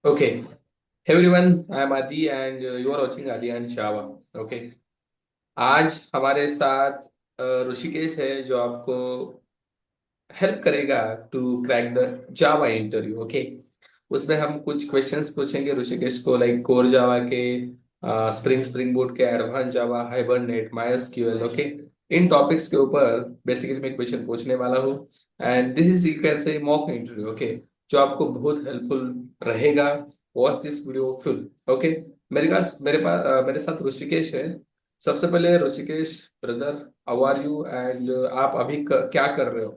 Okay. Hey everyone, I am Adi and you are watching Adi and Shava. Okay. आज हमारे साथ ऋषिकेश है जो आपको हेल्प करेगा to crack the Java interview. Okay. उसमें हम कुछ क्वेश्चंस पूछेंगे ऋषिकेश को, लाइक कोर जावा के, स्प्रिंग बूट के, advance Java, Hibernate, MySQL. Okay. In topics के ऊपर बेसिकली मैं क्वेश्चन पूछने वाला हूँ and this is you can say mock interview. Okay. जो आपको बहुत हेल्पफुल रहेगा। Watch this video full. Okay. मेरे साथ ऋषिकेश है। सबसे पहले Rishikesh brother, how are you and आप अभी क्या कर रहे हो?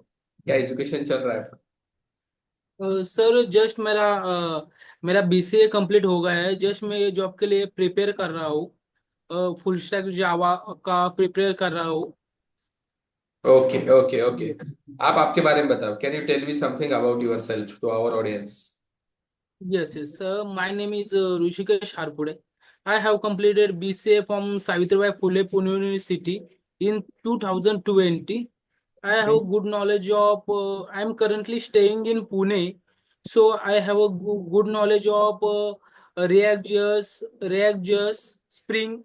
क्या एजुकेशन चल रहा है आपका? सर जस्ट मेरा बीसीए कंप्लीट हो गया है। जस्ट मैं ये जॉब के लिए प्रिपेयर कर रहा हूँ। फुल स्टैक जावा का प्रिपेयर कर रहा हूँ। Okay okay okay. आप आपके बारे में बताओ। Can you tell me something about yourself to our audience? Yes, yes, sir. My name is 𝗏𝙗 h I have completed BCA from Savitribai Phule Pune University in 2020. I have a good knowledge of. I am currently staying in Pune, so I have a good knowledge of React.js, Spring,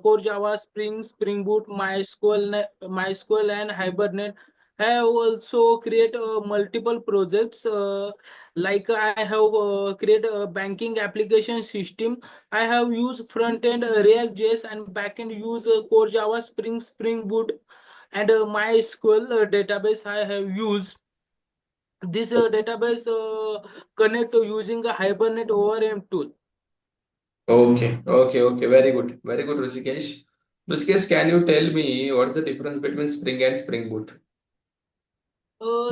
Core Java, Spring Boot, MySQL, and Hibernate. I have also create multiple projects. Like I have created a banking application system. I have used front end React.js and back end use Core Java, Spring Boot, and MySQL database I have used. This database connect using a Hibernate ORM tool. Okay okay okay, very good Rishikesh. Rishikesh, can you tell me what is the difference between Spring and Spring Boot?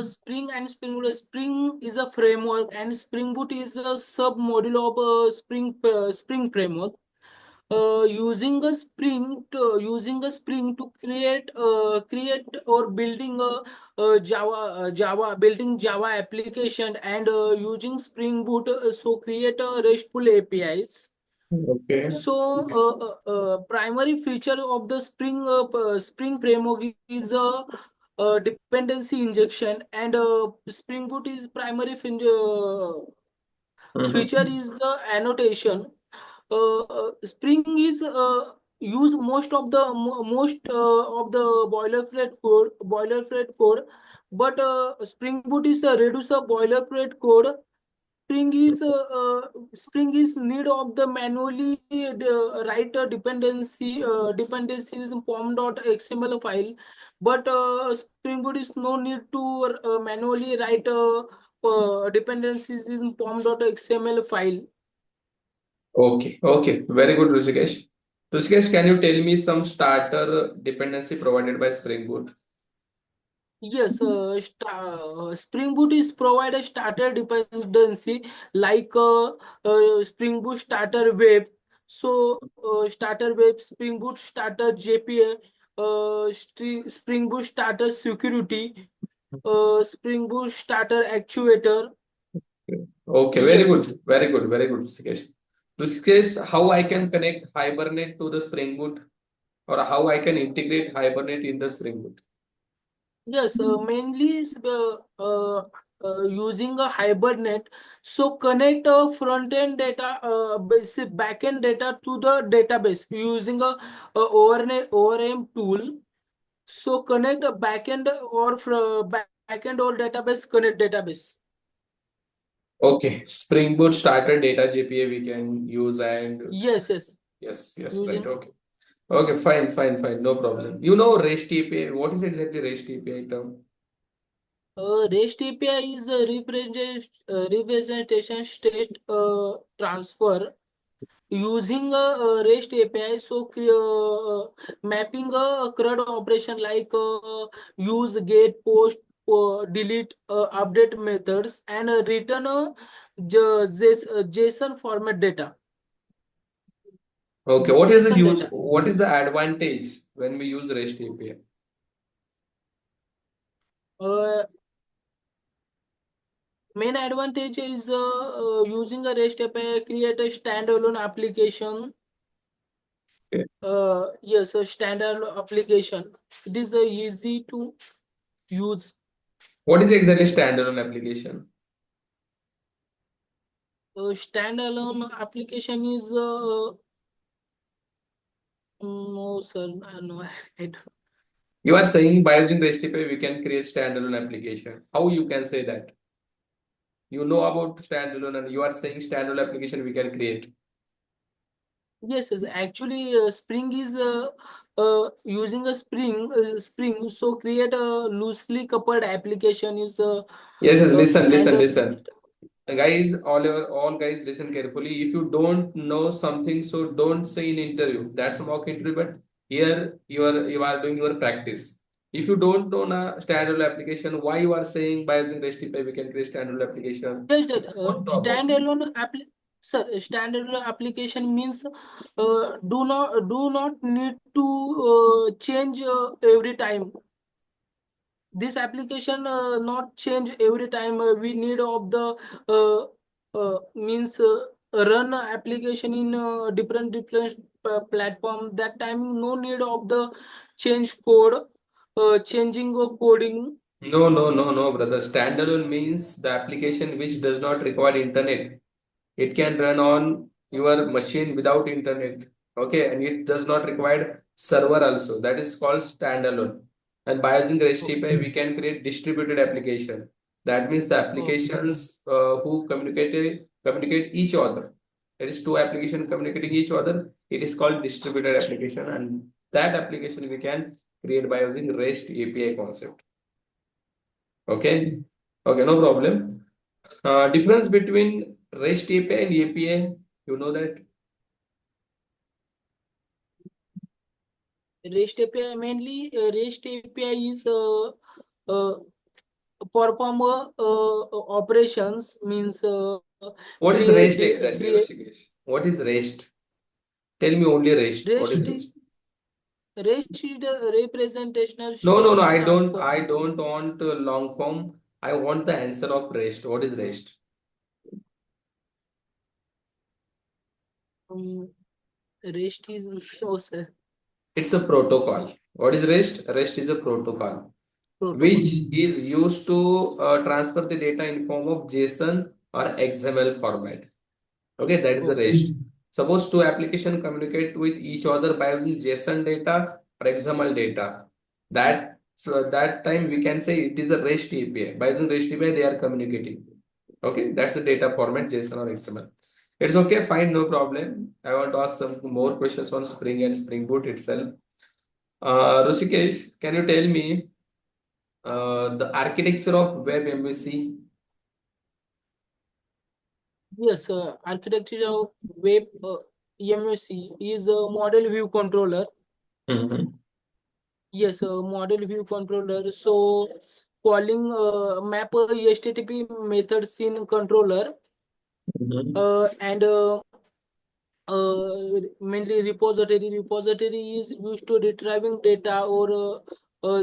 Spring and Spring Boot. Spring is a framework, and Spring Boot is a sub module of Spring framework. Using a Spring to create or building a Java application, and using Spring Boot so create a RESTful APIs. Okay So, primary feature of the Spring framework is a dependency injection, and Spring Boot is feature is the annotation. Spring is use most of the boilerplate code, but Spring Boot is a reduce of boilerplate code. Spring is need of the manually write a dependencies in pom.xml file, but Spring Boot is no need to manually write dependencies in pom.xml file. Okay okay, very good Rishikesh. Rishikesh, can you tell me some starter dependency provided by Spring Boot? Yes, Spring Boot is provide a starter dependency like Spring Boot starter web. So starter web, Spring Boot starter JPA, Spring Boot starter security, Spring Boot starter actuator. Okay, Yes, very good, Rishikesh. Rishikesh, how I can connect Hibernate to the Spring Boot, or how I can integrate Hibernate in the Spring Boot? yes, mainly using a Hibernate. So connect a front end data, basic back end data to the database using ORM tool. So connect a back end back end or database connect database. Okay, Spring Boot starter data JPA we can use, and Yes, yes, yes, right. using Okay, okay, fine, no problem. You know REST API. What is exactly REST API term? REST API is a representation state transfer using a REST API. So mapping a CRUD operation like use, get, post, delete, update methods, and return a JSON format data. Okay, what is the JSON use? data. What is the advantage when we use REST API? uh, Main advantage is using a REST API create a standalone application. Okay. Yes, a standalone application. It is easy to use. What is exactly standalone application? Standalone application is no sir, no, I don't. You are saying by using REST API we can create standalone application. How you can say that? You know about standalone and you are saying standalone application we can create. Yes, yes. Actually, Spring is using a Spring. So create a loosely coupled application is Yes, yes. Listen, and listen, listen. Guys, all guys, listen carefully. If you don't know something, so don't say in interview. That's a mock interview, but here you are doing your practice. If you don't know a standalone application, why you are saying by using REST API we can create standalone application? just If you don't know about it. standalone sir, standalone application means do not need to change every time. This application not change every time we need of the uh, means run a application in different platform. That time no need of the change code, changing of coding. No, no, no, no, brother. Standalone means the application which does not require internet. It can run on your machine without internet. Okay, and it does not require server also. That is called standalone. And by using REST Oh, API, we can create distributed application. That means the oh, applications who communicate each other. It is two applications communicating each other. It is called distributed application, and that application we can create by using REST API concept. Okay, okay, no problem. Difference between REST API and API, you know that? REST API mainly REST API is uh, perform operations means What is create REST exactly, create Rishikesh? What is REST? Tell me only REST. What is REST REST? REST is the representational No, no, no. storage I don't. transfer. I don't want long form. I want the answer of REST. What is REST? Um, REST is no sir. It's a protocol. What is REST? REST is a protocol Protocol. which is used to transfer the data in form of JSON or XML format. Okay, that is the Okay. REST. Suppose two applications communicate with each other by using JSON data or XML data. That time we can say it is a REST API. By using REST API, they are communicating. Okay, that's the data format JSON or XML. It's okay, fine, no problem. I want to ask some more questions on Spring and Spring Boot itself. Rishikesh, can you tell me the architecture of WebMVC? Yes, architecture of web EMUC is a model view controller. Mhm. Yes, model view controller. So calling map HTTP methods in controller Mhm. and mainly repository is used to retrieving data or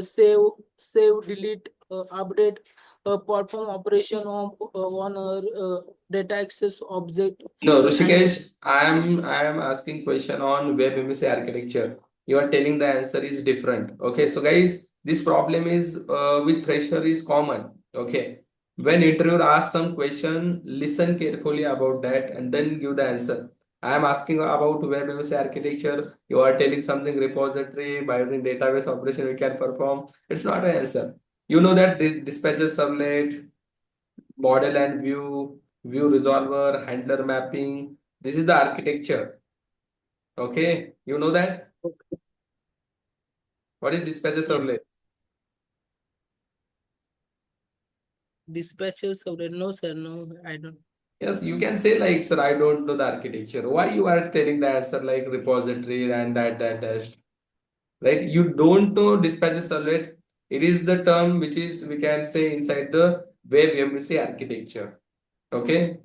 save delete update perform operation on data access object No, and Rishikesh, I am asking question on WebMVC architecture. You are telling the answer is different. Okay, so guys, this problem is with pressure is common. Okay, when interviewer asks some question, listen carefully about that and then give the answer. I am asking about WebMVC architecture. You are telling something repository by using database operation we can perform. It's not an answer. You know that this dispatcher servlet, model and view resolver, handler mapping. This is the architecture. Okay, you know that? What is dispatcher yes, servlet? dispatcher server. No sir, no, I don't. Yes, you can say like, sir, I don't know the architecture. Why you are telling the answer like repository and that dash, right? You don't know dispatcher servlet. It is the term which is we can say inside the web MVC architecture. Okay,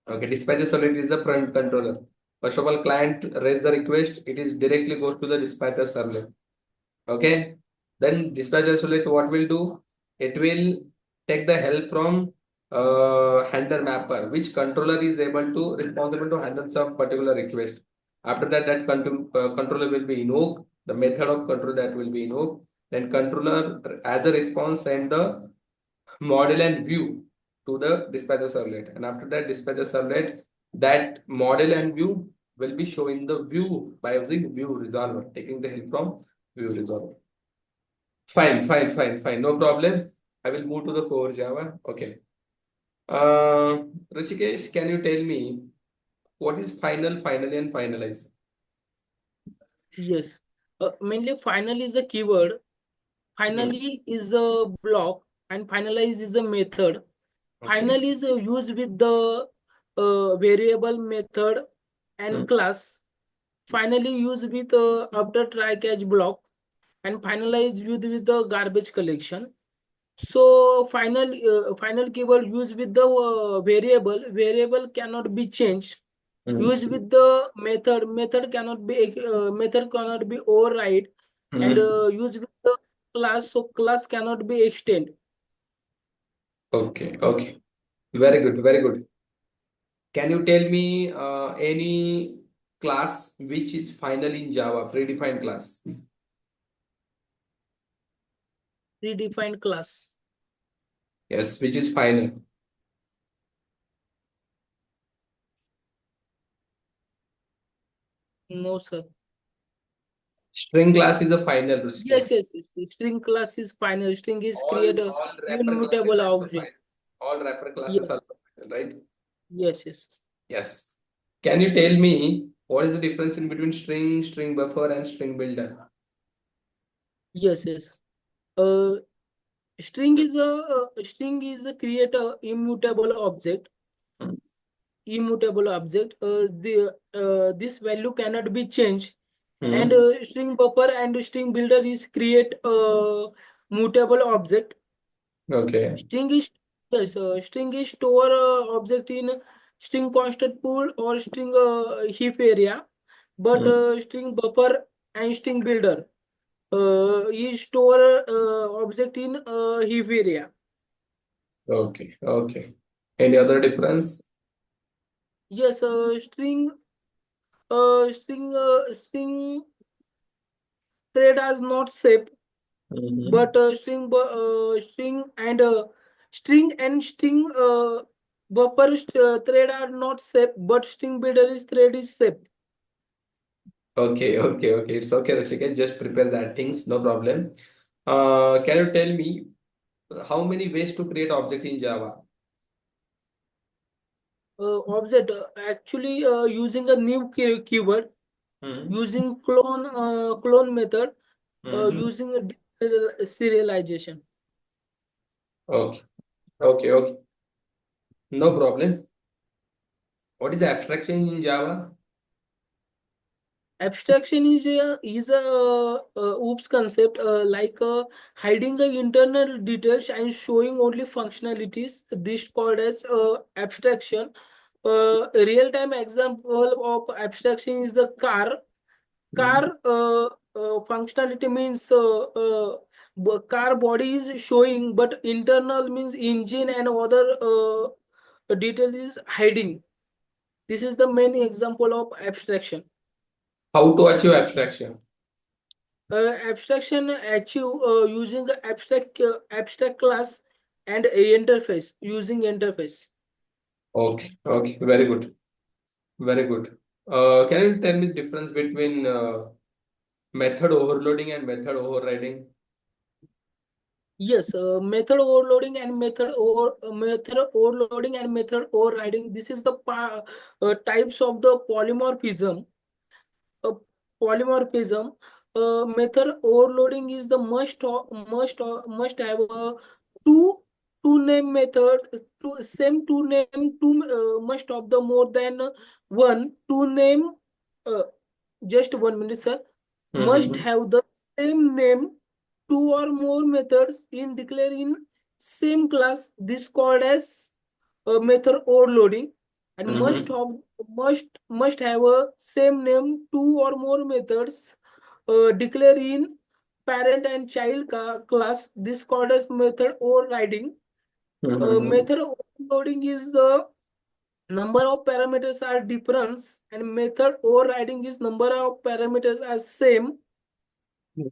okay. Dispatcher servlet is the front controller. First of all, client raise the request. It is directly goes to the dispatcher servlet. Okay, then dispatch isolate what will do, it will take the help from handler mapper, which controller is able to responsible to handle some particular request. After that, controller will be invoke the method of control that will be invoke, then controller as a response send the model and view to the dispatcher servlet. And after that dispatcher servlet, that model and view will be showing the view by using view resolver, taking the help from view resolver. Fine, fine, fine, fine. No problem. I will move to the core Java. Okay. Rishikesh, can you tell me what is final, finally, and finalize? Yes. Mainly final is a keyword, Hmm. finally is a block, and finalize is a method. Okay. Final is used with the variable method Hmm. and class. Finally used with after try catch block, and finalize with the garbage collection. So final keyword used with the variable cannot be changed. Hmm. Used with the method cannot be override, and Hmm. used with the class, so class cannot be extend. Okay. Okay. Very good. Very good. Can you tell me any class which is final in Java, predefined class? Predefined class. Yes, which is final. No, sir. String class is a final, Yes, Rishikesh. yes, yes. The string class is final. String is All create a all wrapper classes immutable also object. final. All wrapper classes Yes, also final, right? yes, yes, Yes. Can you tell me what is the difference in between string, string buffer, and string builder? yes, yes. Uh, string is a create a immutable object. Hmm. Immutable object. The this value cannot be changed. And Hmm. string buffer and string builder is create a mutable object. Okay. String is string is store object in string constant pool or string heap area, but Hmm. string buffer and string builder is store object in heap area. Okay. Okay. Any other difference? Yes, string thread is not safe, Hmm. but string and string buffer thread are not safe, but string builder is thread is safe. Okay. Okay. Okay. It's okay, Rishikesh. Just prepare that things. No problem. Can you tell me how many ways to create object in Java? Object actually using a new keyword, Hmm. using clone method, Hmm. using a serialization. Okay. Okay. Okay. No problem. What is the abstraction in Java? Abstraction is a oops concept, like hiding the internal details and showing only functionalities. This called as abstraction. A real-time example of abstraction is the car. Hmm. Car functionality means car body is showing, but internal means engine and other details is hiding. This is the main example of abstraction. How to achieve abstraction? Abstraction achieve using the abstract class and a interface, using interface. Okay. Okay. Very good. Very good. Can you tell me the difference between method overloading and method overriding? Yes, method overloading and method overloading and method overriding. This is the types of the polymorphism. uh, Polymorphism. Method overloading is the must have two two name method, two name, two must of the more than one two name. uh, just 1 minute, sir. Must Mm-hmm. have the same name, two or more methods in declare in same class. This called as method overloading. And Mm-hmm. must have a same name, two or more methods declare in parent and child class. This called as method overriding. Mm-hmm. Method overloading is the number of parameters are different, and method overriding is number of parameters are same.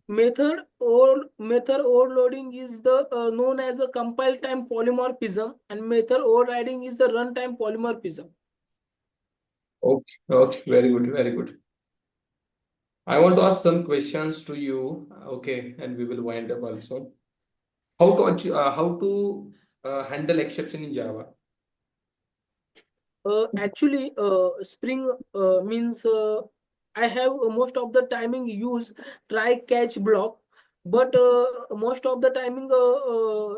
Method overloading is the known as a compile time polymorphism, and method overriding is the runtime polymorphism. Okay, okay, very good, very good. I want to ask some questions to you, okay, and we will wind up also. How to handle exception in Java? Actually, Spring means I have most of the timing use try catch block, but most of the timing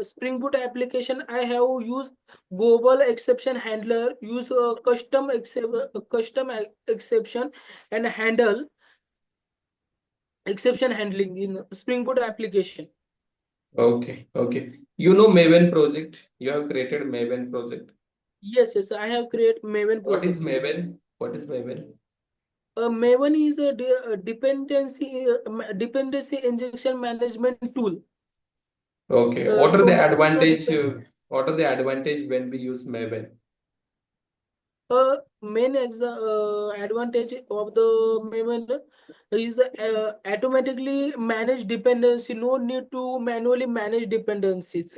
Spring Boot application I have used global exception handler, use exception and handle exception handling in Spring Boot application. Okay, okay. You know Maven project? You have created Maven project. Yes, yes, I have created Maven What is project. Maven? What is Maven? Maven is a dependency injection management tool. Okay. So Maven is a What are the advantage when we use Maven? advantage of the Maven is automatically manage dependency. No need to manually manage dependencies.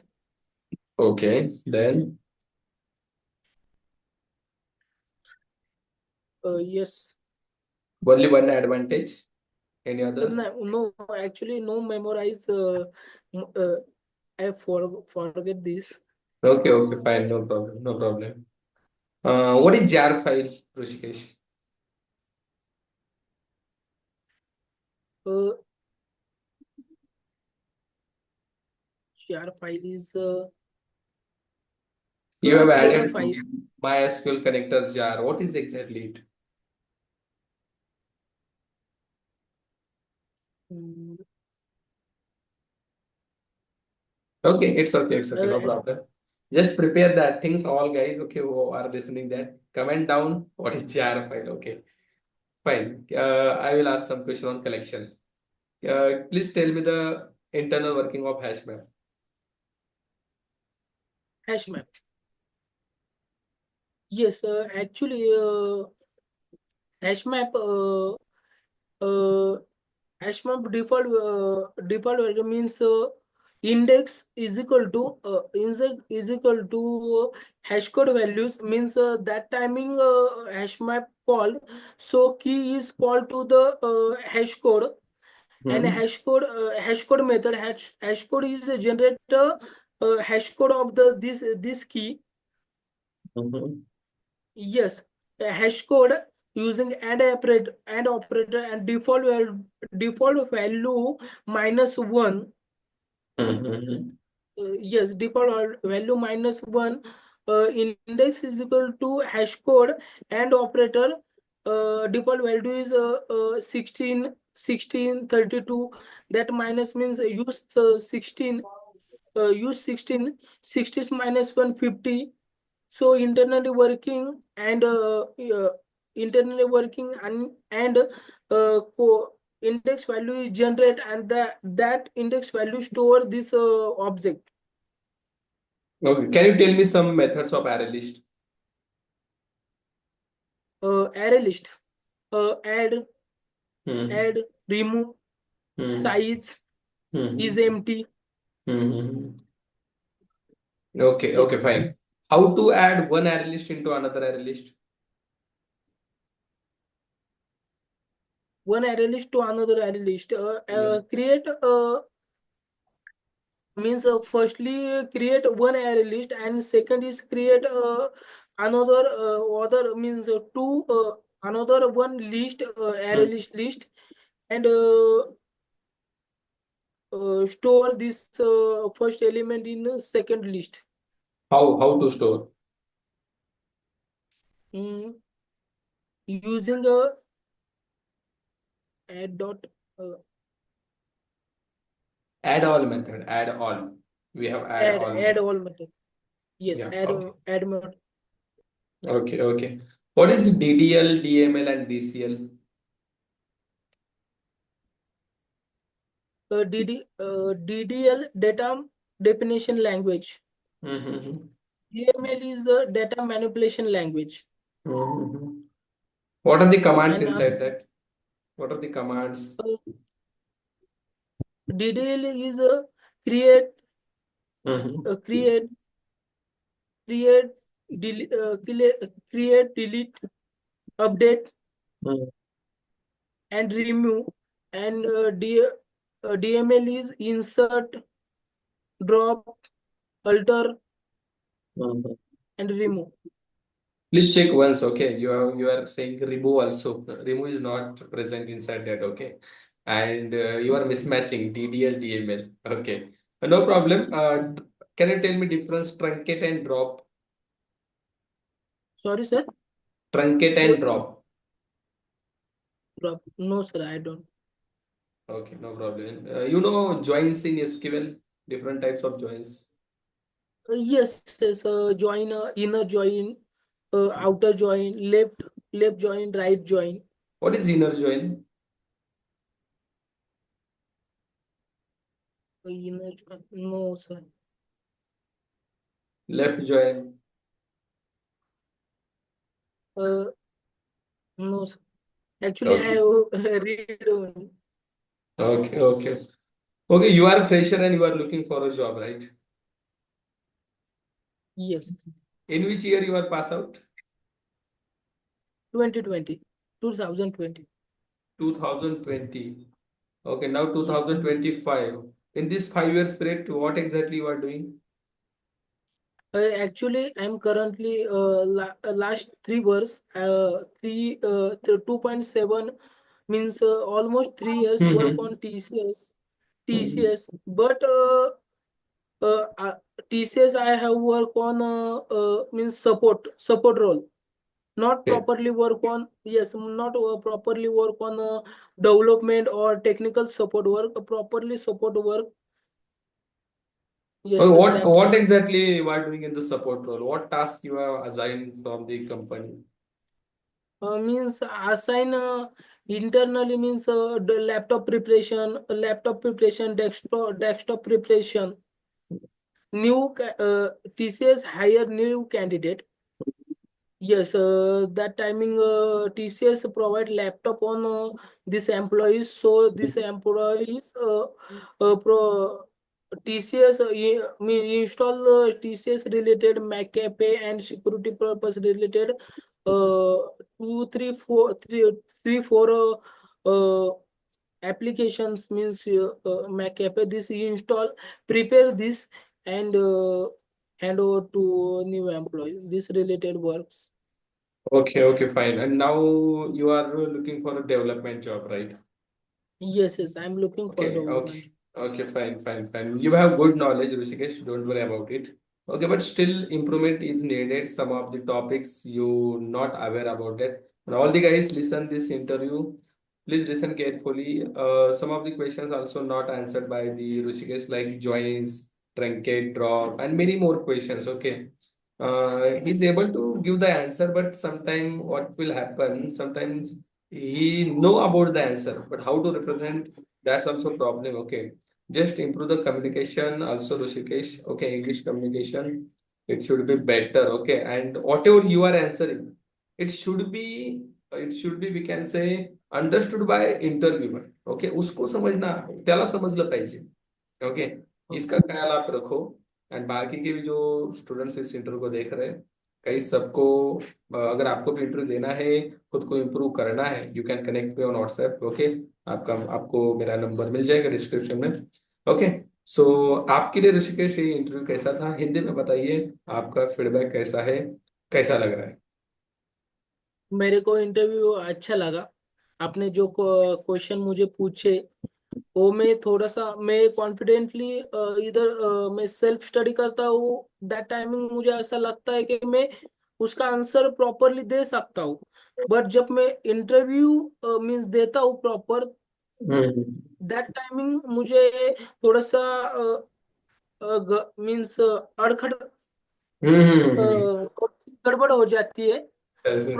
Okay. Then Yes. only one advantage. Any other? No, no, actually, no memorize. I forget this. Okay, okay, fine, no problem, no problem. What is jar file, Rishikesh? Uh, Share file is You have class data added file. MySQL connector jar. What is exactly it? Mm, Okay, it's okay, no uh, problem. Just prepare that things, all guys, okay, who are listening that. Comment down what is jar file, okay. Fine. I will ask some question on collection. Please tell me the internal working of HashMap. HashMap. Yes, actually, HashMap. Uh, HashMap default value means index is equal to hash code values means that timing hash map call. So key is called to the hash code, and Hmm. hash code method hash code is a generator hash code of the this key. Mhm. Yes, a hash code using and operator and default value -1. Mhm. Yes, default value -1. Index is equal to hash code and operator. Default value is 16, 16, 32. That minus means use 16. Use 16. 60 is -150. So internally working and index value is generate, and that index value store this object. Okay, can you tell me some methods of array list? Array list, add, Hmm. remove, Hmm. size is Hmm. empty. Hmm. Okay, Yes, okay, fine. How to add one array list into another array list? one array list to another array list. Yeah. Create means firstly create one array list, and second is create another other means two another one list, array Hmm. list, and store this first element in second list. How to store? Mm, Using a add dot uh, Add all method. Add all. We have add all add method. all method. Yes, Yeah. add Okay. add method. Okay. Okay. What is DDL, DML, and DCL? DDL data definition language. Mm-hmm. DML is a data manipulation language. Mm-hmm. What are the commands And inside that? What are the commands? DDL is a create, Mm-hmm. create, create, create, delete, update, and remove. And DML is insert, drop, alter, Mm-hmm. and remove. Please check once, okay? You are saying remove also. Remove is not present inside that, okay? And you are mismatching DDL, DML. Okay. No problem. Can you tell me difference truncate and drop? Sorry, sir. Truncate and What? drop. Drop? No, sir, I don't. Okay, no problem. You know joins in SQL, different types of joins. Yes, yes. Join, inner join, outer join, left join, right join. What is inner join? Inner join. No, sir. Left join. Uh, no, sir. Actually, I Okay. read only. Okay, okay. Okay, you are a fresher and you are looking for a job, right? Yes. In which year you are pass out? 2020, 2020. 2020. Okay, now Yes. 2025. In this 5 years period, what exactly you are doing? Actually, I'm currently last 3 years, 2.7 means almost 3 years work Mm-hmm. on TCS. But uh, uh, TCS I have work on means support role. Not Okay. properly work on, yes, not properly work on development or technical support work. Properly support work. Okay, Yes, that's what why. exactly you are doing in the support role? What task you are assigned from the company? Means assign internally means the laptop preparation, desktop preparation. TCS hire new candidate. Yes, that timing TCS provide laptop on this employees, so this employees TCS install TCS related McAfee and security purpose related uh, two, three, four, three, four applications means McAfee. This you install, prepare this, and hand over to new employee. This related works. Okay, okay, fine. And now you are looking for a development job, right? Yes, yes, I'm looking for Okay, okay, development. okay, fine, fine, fine. You have good knowledge, Rishikesh. Don't worry about it. Okay, but still improvement is needed. Some of the topics you not aware about that. And all the guys listen this interview. Please listen carefully. Some of the questions also not answered by the Rishikesh, like joins, truncate, drop, and many more questions. Okay. He's able to give the answer, but sometime what will happen? Sometimes he know about the answer, but how to represent, that's also problem. Okay. Just improve the communication also, Rishikesh. Okay, English communication. It should be better. Okay. And whatever you are answering, it should be we can say understood by interviewer. Okay. उसको समझना त्याला समजलं पाहिजे. Okay. Okay. इसका ख्याल आप रखो. And बाकी के भी जो स्टूडेंट्स इस इंटरव्यू को देख रहे हैं, कई सबको अगर आपको भी इंटरव्यू देना है, खुद को इम्प्रूव करना है, you can connect me on WhatsApp. Okay. आपको मेरा नंबर मिल जाएगा डिस्क्रिप्शन में. ओके. सो आपके लिए ऋषिकेश ये इंटरव्यू कैसा था, हिंदी में बताइए. आपका फीडबैक कैसा है, कैसा लग रहा है? मेरे को इंटरव्यू अच्छा लगा। आपने जो क्वेश्चन मुझे पूछे, वो मैं कॉन्फिडेंटली इधर मैं सेल्फ स्टडी करता हूँ। दैट टाइमिंग मुझे ऐसा लगता है कि मैं उसका आंसर प्रॉपरली दे सकता हूँ। बट जब मैं इंटरव्यू मीन्स देता हूँ प्रॉपर, हम्म. दैट टाइमिंग मुझे थोड़ा सा मीन्स अड़खड़ गड़बड़ हो जाती है। Yes yes yes.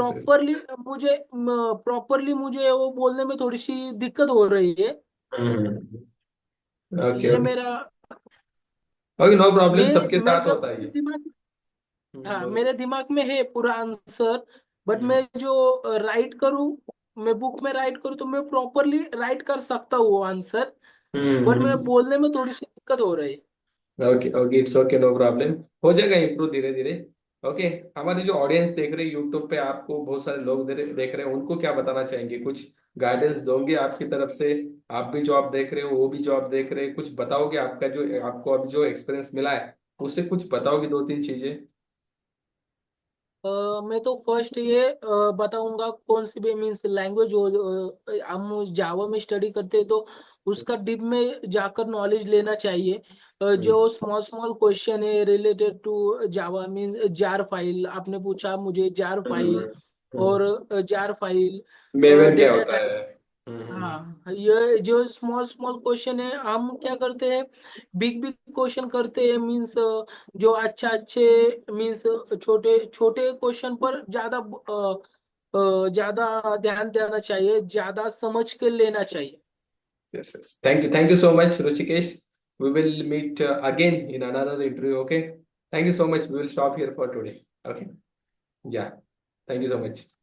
प्रॉपरली मुझे वो बोलने में थोड़ी सी दिक्कत हो रही है। ओके ये ओके मेरा ओके, नो प्रॉब्लम, सबके मैं साथ जब होता है मेरे ये. दिमाग हाँ, बोलो. मेरे दिमाग में है पूरा आंसर। बट हम्म. मैं जो राइट करूँ, मैं बुक में राइट करूँ तो मैं प्रॉपरली राइट कर सकता हूँ वो आंसर। बट मैं हम्म। बोलने में थोड़ी सी दिक्कत हो रही है। Okay okay, it's okay, no problem. हो जाएगा इम्प्रूव धीरे धीरे। ओके। हमारी जो ऑडियंस देख रहे हैं यूट्यूब पे, आपको बहुत सारे लोग देख रहे हैं, उनको क्या बताना चाहेंगे? कुछ गाइडेंस दोगे आपकी तरफ से? आप भी जॉब देख रहे हो, वो भी जॉब देख रहे हैं, कुछ बताओगे? आपका जो आपको अभी जो एक्सपीरियंस मिला है उससे कुछ बताओगे, दो तीन चीजें? मैं तो फर्स्ट ये बताऊंगा कौन सी भी मीन्स लैंग्वेज हो। हम जावा में स्टडी करते हैं तो उसका डीप में जाकर नॉलेज लेना चाहिए। हम्म जो स्मॉल स्मॉल क्वेश्चन है related to Java means jar file, आपने पूछा मुझे जार फाइल हम्म हम्म। और जार फाइल मेवन क्या डेटा होता टाइप। है? हाँ, ये जो स्मॉल स्मॉल क्वेश्चन है हम क्या करते हैं, बिग बिग क्वेश्चन करते हैं मीन्स जो अच्छा अच्छे मीन्स छोटे छोटे क्वेश्चन पर ज्यादा ध्यान देना चाहिए, ज्यादा समझ के लेना चाहिए। Yes, yes. Thank you so much, Rushikesh. We will meet again in another interview. Okay. Thank you so much. We will stop here for today. Okay. Yeah. Thank you so much.